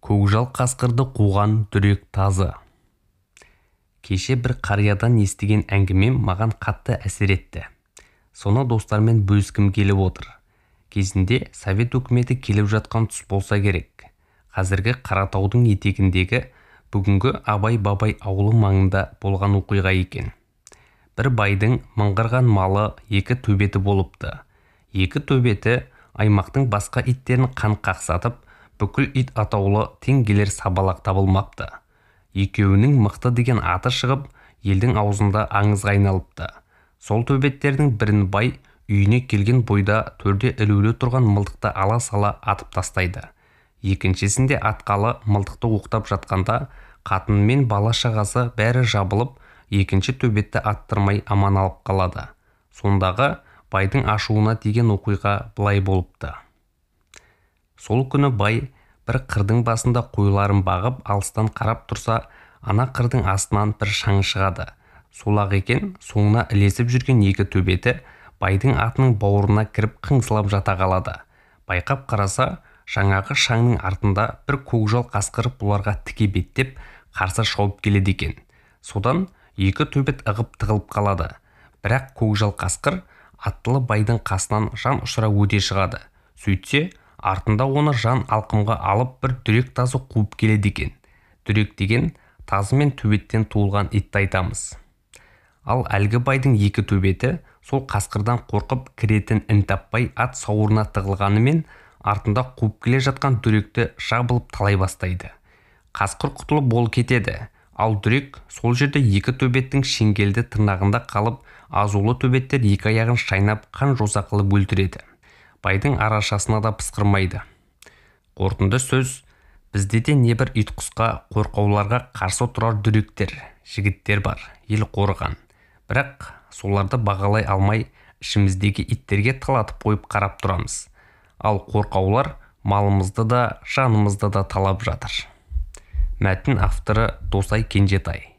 Көкжал қасқырды қуған дүрек тазы. Кеше бір қариядан естіген әңгімем маған қатты әсер етті. Соны достармен бөліскім келіп отыр. Кезінде Совет үкіметі келіп жатқан тұс болса керек. Қазіргі Қаратаудың етегіндегі бүгінгі Абай-Бабай ауылы маңында болған оқиға екен. Бір байдың мыңғырған малы екі төбеті болыпты. Екі төбеті аймақтың басқа иттерін қан қақсатып, бүкіл ит атаулы теңгелер сабалақ табылмапты. Екеуінің мықты деген аты шығып, елдің аузында аңызға айналыпты. Сол төбеттердің бірін бай үйіне келген бойда төрде ілулі тұрған мылтықты ала сала атып тастайды. Екіншісінде атқалы мылтықты оқтап жатқанда қатын мен бала шағасы бәрі жабылып, екінші төбетті аттырмай аман алып қалады. Сондағы байдың ашуына тиген оқиға былай болыпты. Сол күні бай бір қырдың басында қойларын бағып алыстан қарап тұрса, ана қырдың астынан бір шаң шығады. Сол-ақ екен, соңына ілесіп жүрген екі төбеті байдың атының бауырына кіріп қыңсылап жата қалады. Байқап қараса, жаңағы шаңның артында бір көкжал қасқыр бұларға тіке беттеп қарсы шауып келеді екен. Содан екі төбет ығып тығылып қалады. Бірақ көкжал қасқыр аттылы байдың қасынан жан ұшыра өте шығады. Сөйтсе, артында оны жан алқымға алып бір дүрек тазы қуып келеді екен. Дүрек деген тазы мен төбеттен туылған итті айтамыз. Ал әлгі байдың екі төбеті сол қасқырдан қорқып кіретін ін таппай ат сауырына тығылғанымен артында қуып келе жатқан дүректі жабылып талай бастайды. Қасқыр құтылып бол кетеді. Ал дүрек сол жерде екі төбеттің шеңгелді тырнағында қалып, азулы төбеттер екі аяғын шайнап қан жоса қылып өлтіреді. Байдың арашасына да пысқырмайды. Қорытынды сөз: бізде де небір ит-құсқа, қорқауларға қарсы тұрар дүректер, жігіттер бар, ел қорған. Бірақ соларды бағалай алмай, ішіміздегі иттерге талатып қойып қарап тұрамыз. Ал қорқаулар малымызды да, жанымызды да талап жатыр. Мәтін авторы Досай Кенжетай.